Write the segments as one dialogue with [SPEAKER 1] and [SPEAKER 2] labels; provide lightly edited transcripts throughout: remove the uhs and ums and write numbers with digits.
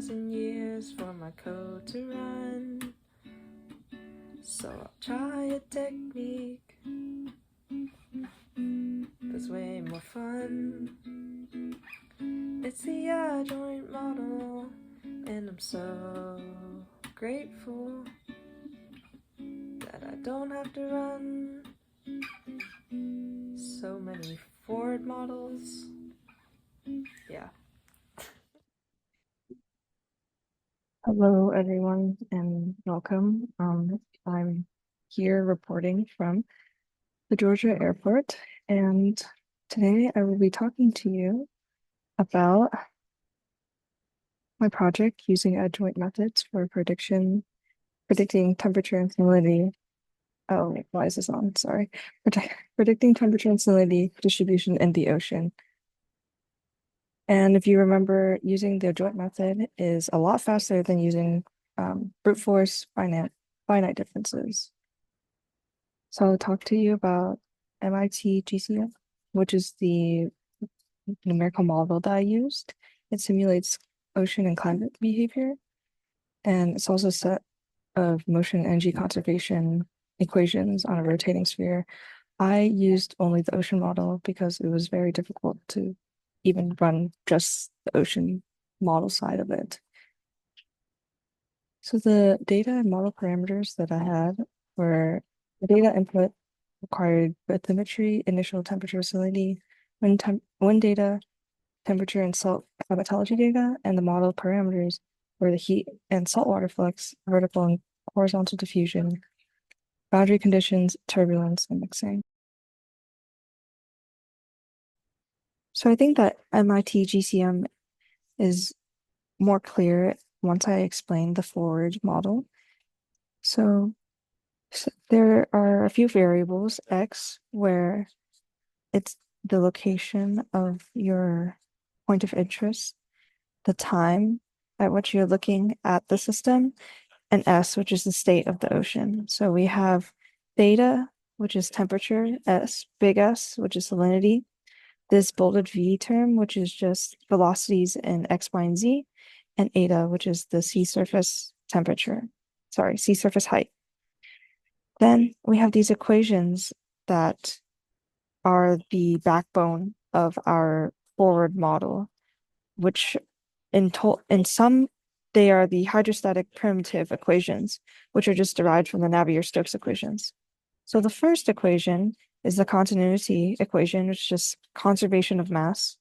[SPEAKER 1] 1,000 years for my code to run. So I'll try a technique that's way more fun. It's the adjoint model, and I'm so grateful that I don't have to run so many forward models. Yeah.
[SPEAKER 2] Hello, everyone, and welcome. I'm here reporting from the Georgia airport, and today I will be talking to you about my project using adjoint methods for predicting temperature and salinity. Oh, why is this on? Sorry. Predicting temperature and salinity distribution in the ocean. And if you remember, using the adjoint method is a lot faster than using brute force finite differences. So I'll talk to you about MIT GCM, which is the numerical model that I used. It simulates ocean and climate behavior, and it's also a set of motion energy conservation equations on a rotating sphere. I used only the ocean model because it was very difficult to even run just the ocean model side of it. So the data and model parameters that I had were the data input required bathymetry, initial temperature salinity, wind data, temperature and salt climatology data, and the model parameters were the heat and saltwater flux, vertical and horizontal diffusion, boundary conditions, turbulence, and mixing. So I think that MIT GCM is more clear once I explain the forward model. So there are a few variables, X, where it's the location of your point of interest, the time at which you're looking at the system, and S, which is the state of the ocean. So we have theta, which is temperature, S, big S, which is salinity, this bolded V term, which is just velocities in X, Y, and Z, and eta, which is the sea surface temperature, sea surface height. Then we have these equations that are the backbone of our forward model, which in some they are the hydrostatic primitive equations, which are just derived from the Navier-Stokes equations. So the first equation is the continuity equation, which is just conservation of mass.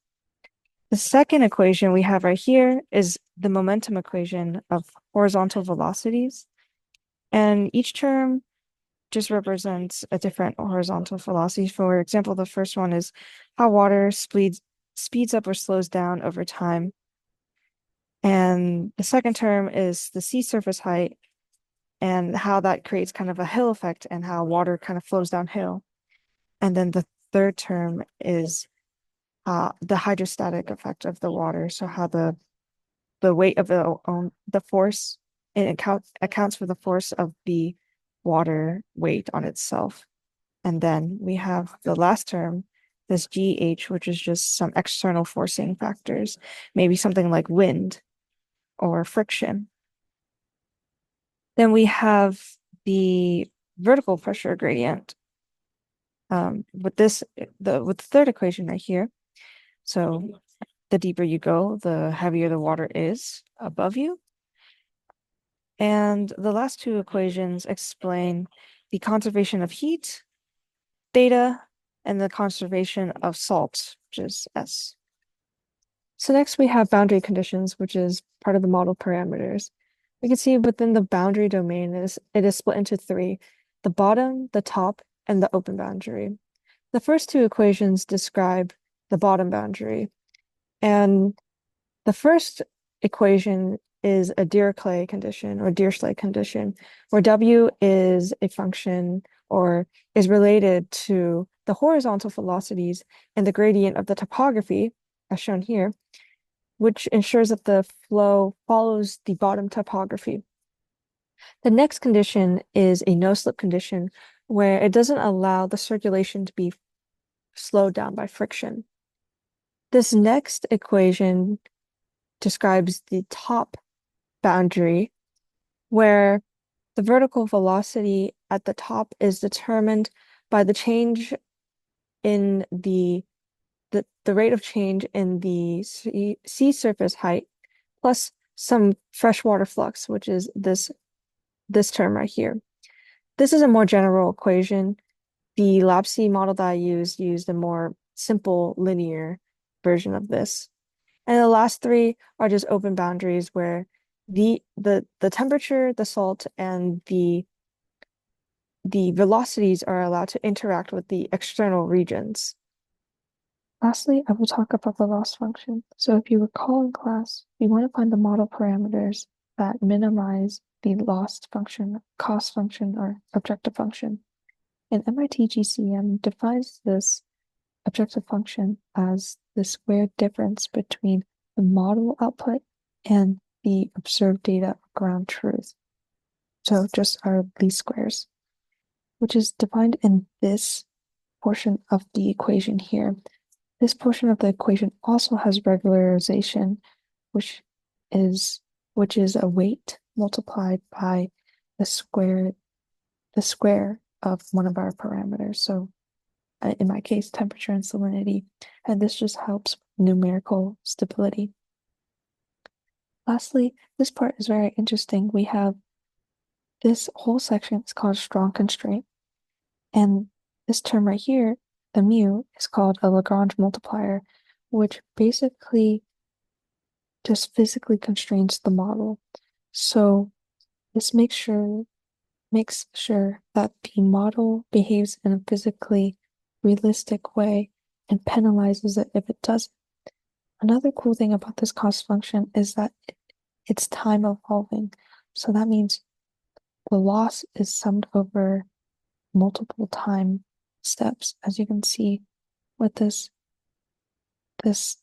[SPEAKER 2] The second equation we have right here is the momentum equation of horizontal velocities. And each term just represents a different horizontal velocity. For example, the first one is how water speeds up or slows down over time. And the second term is the sea surface height and how that creates kind of a hill effect and how water kind of flows downhill. And then the third term is the hydrostatic effect of the water. So how the weight of the force, it accounts for the force of the water weight on itself. And then we have the last term, this GH, which is just some external forcing factors, maybe something like wind or friction. Then we have the vertical pressure gradient with the third equation right here. So the deeper you go, the heavier the water is above you. And the last two equations explain the conservation of heat, theta, and the conservation of salt, which is S. So next we have boundary conditions, which is part of the model parameters. We can see within the boundary domain it is split into three: the bottom, the top, and the open boundary. The first two equations describe the bottom boundary. And the first equation is a Dirichlet condition or Dirichlet condition, where W is a function or is related to the horizontal velocities and the gradient of the topography, as shown here, which ensures that the flow follows the bottom topography. The next condition is a no-slip condition, where it doesn't allow the circulation to be slowed down by friction. This next equation describes the top boundary where the vertical velocity at the top is determined by the change in the rate of change in the sea surface height plus some freshwater flux, which is this term right here. This is a more general equation. The LabC model that I used a more simple linear version of this. And the last three are just open boundaries where the temperature, the salt, and the velocities are allowed to interact with the external regions. Lastly, I will talk about the loss function. So if you recall in class, we want to find the model parameters that minimize the loss function, cost function, or objective function. And MIT GCM defines this objective function as the squared difference between the model output and the observed data ground truth. So just our least squares, which is defined in this portion of the equation here. This portion of the equation also has regularization, which is a weight multiplied by the square of one of our parameters. So in my case, temperature and salinity, and this just helps numerical stability. Lastly, this part is very interesting. We have this whole section is called strong constraint, and this term right here, the mu, is called a Lagrange multiplier, which basically just physically constrains the model. So this makes sure that the model behaves in a physically realistic way and penalizes it if it doesn't. Another cool thing about this cost function is that it's time evolving. So that means the loss is summed over multiple time steps, as you can see with this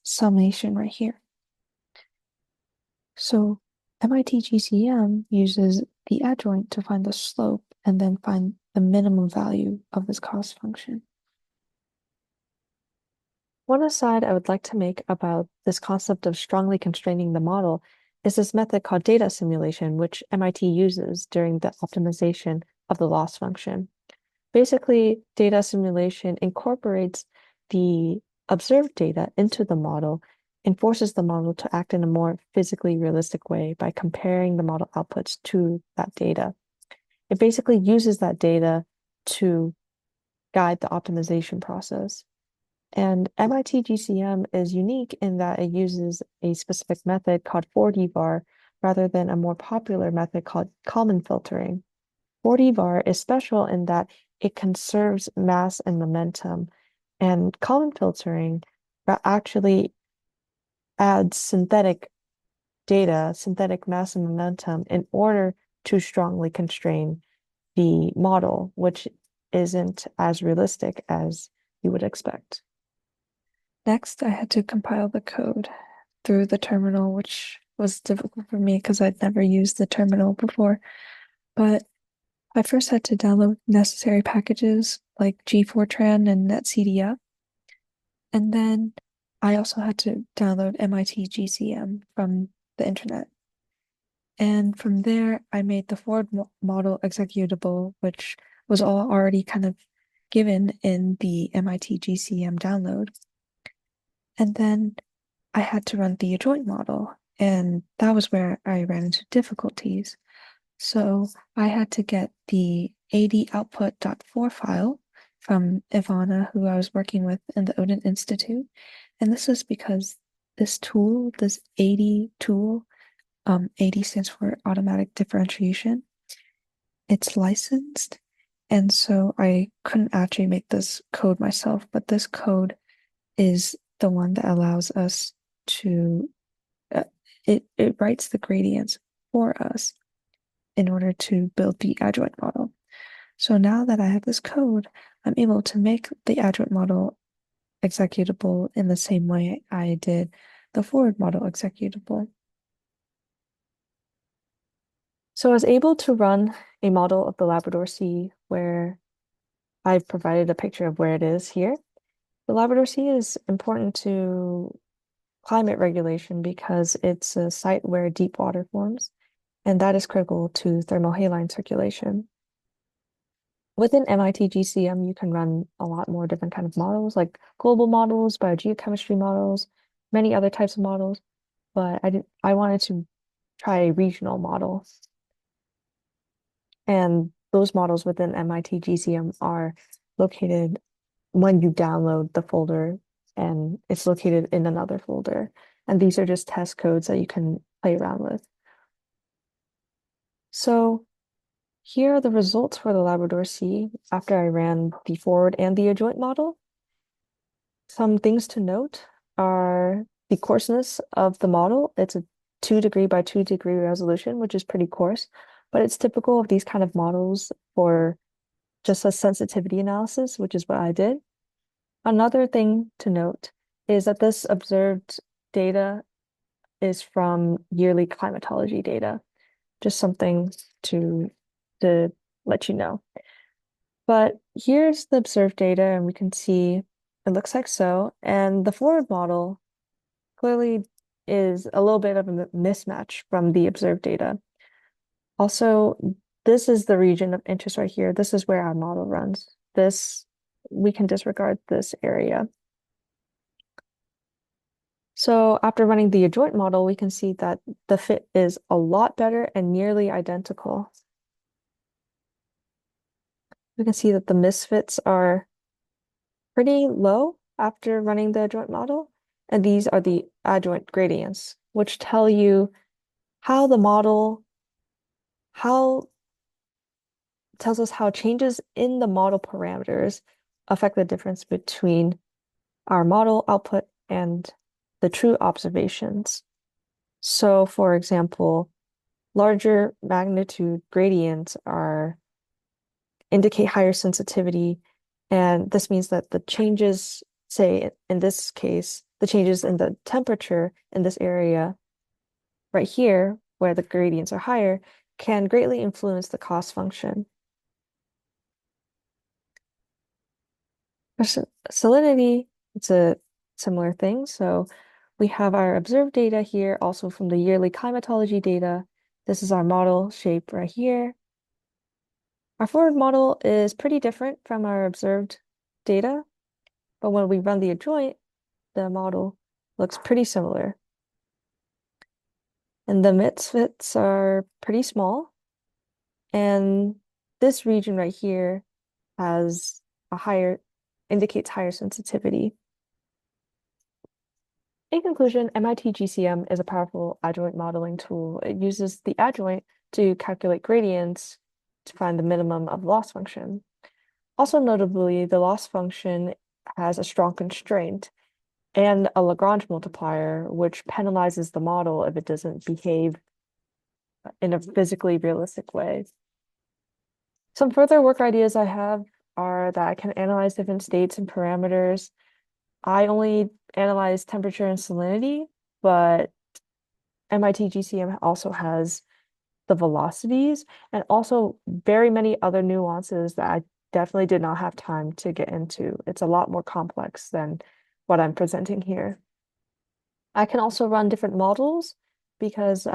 [SPEAKER 2] summation right here. So MIT GCM uses the adjoint to find the slope and then find the minimum value of this cost function. One aside I would like to make about this concept of strongly constraining the model is this method called data simulation, which MIT uses during the optimization of the loss function. Basically, data simulation incorporates the observed data into the model and forces the model to act in a more physically realistic way by comparing the model outputs to that data. It basically uses that data to guide the optimization process. And MIT GCM is unique in that it uses a specific method called 4D-VAR rather than a more popular method called Kalman filtering. 4D-VAR is special in that it conserves mass and momentum, and Kalman filtering actually adds synthetic data, synthetic mass and momentum in order to strongly constrain the model, which isn't as realistic as you would expect. Next, I had to compile the code through the terminal, which was difficult for me because I'd never used the terminal before. But I first had to download necessary packages like gfortran and netcdf. And then I also had to download MIT GCM from the internet. And from there, I made the forward model executable, which was all already kind of given in the MIT GCM download. And then I had to run the adjoint model, and that was where I ran into difficulties. So I had to get the adoutput.4 file from Ivana, who I was working with in the Odin Institute. And this was because this tool, this AD tool, AD stands for automatic differentiation. It's licensed. And so I couldn't actually make this code myself, but this code is the one that allows us to, it writes the gradients for us in order to build the adjoint model. So now that I have this code, I'm able to make the adjoint model executable in the same way I did the forward model executable. So I was able to run a model of the Labrador Sea where I've provided a picture of where it is here. The Labrador Sea is important to climate regulation because it's a site where deep water forms. and that is critical to thermal halide circulation. Within MIT GCM, you can run a lot more different kind of models, like global models, biogeochemistry models, many other types of models, but I wanted to try a regional model. And those models within MIT GCM are located when you download the folder, and it's located in another folder. And these are just test codes that you can play around with. So here are the results for the Labrador Sea after I ran the forward and the adjoint model. Some things to note are the coarseness of the model. It's a 2-degree by 2-degree resolution, which is pretty coarse, but it's typical of these kind of models for just a sensitivity analysis, which is what I did. Another thing to note is that this observed data is from yearly climatology data. Just something to let you know. But here's the observed data, and we can see it looks like so. And the forward model clearly is a little bit of a mismatch from the observed data. Also, this is the region of interest right here. This is where our model runs. We can disregard this area. So after running the adjoint model, we can see that the fit is a lot better and nearly identical. We can see that the misfits are pretty low after running the adjoint model, and these are the adjoint gradients, which tell you how the model, tells us how changes in the model parameters affect the difference between our model output and the true observations. So, for example, larger magnitude gradients indicate higher sensitivity, and this means that the changes, say in this case, the changes in the temperature in this area right here, where the gradients are higher, can greatly influence the cost function. For salinity, it's a similar thing. So we have our observed data here, also from the yearly climatology data. This is our model shape right here. Our forward model is pretty different from our observed data, but when we run the adjoint, the model looks pretty similar. And the misfits are pretty small. And this region right here has indicates higher sensitivity. In conclusion, MIT GCM is a powerful adjoint modeling tool. It uses the adjoint to calculate gradients to find the minimum of loss function. Also notably, the loss function has a strong constraint and a Lagrange multiplier, which penalizes the model if it doesn't behave in a physically realistic way. Some further work ideas I have are that I can analyze different states and parameters. I only analyze temperature and salinity, but MIT GCM also has the velocities and also very many other nuances that I definitely did not have time to get into. It's a lot more complex than what I'm presenting here. I can also run different models because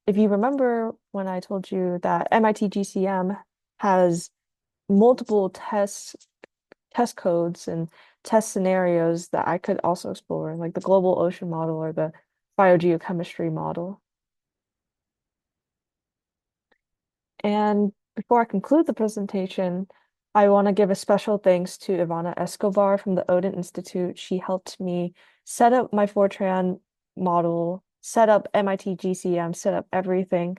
[SPEAKER 2] if you remember when I told you that MIT GCM has multiple test codes and test scenarios that I could also explore, like the global ocean model or the biogeochemistry model. And before I conclude the presentation, I want to give a special thanks to Ivana Escobar from the Odin Institute. She helped me set up my Fortran model, set up MIT GCM, set up everything,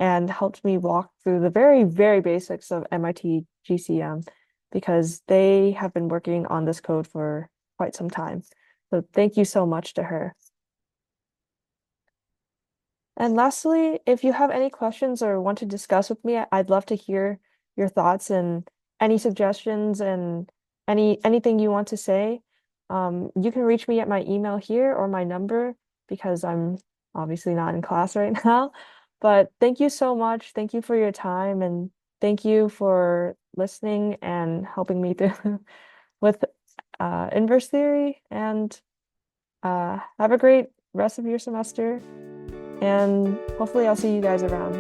[SPEAKER 2] and helped me walk through the very, very basics of MIT GCM because they have been working on this code for quite some time. So thank you so much to her. And lastly, if you have any questions or want to discuss with me, I'd love to hear your thoughts and any suggestions and anything you want to say. You can reach me at my email here or my number because I'm obviously not in class right now. But thank you so much. Thank you for your time and thank you for listening and helping me through with inverse theory. And have a great rest of your semester.
[SPEAKER 1] and hopefully I'll see you guys around.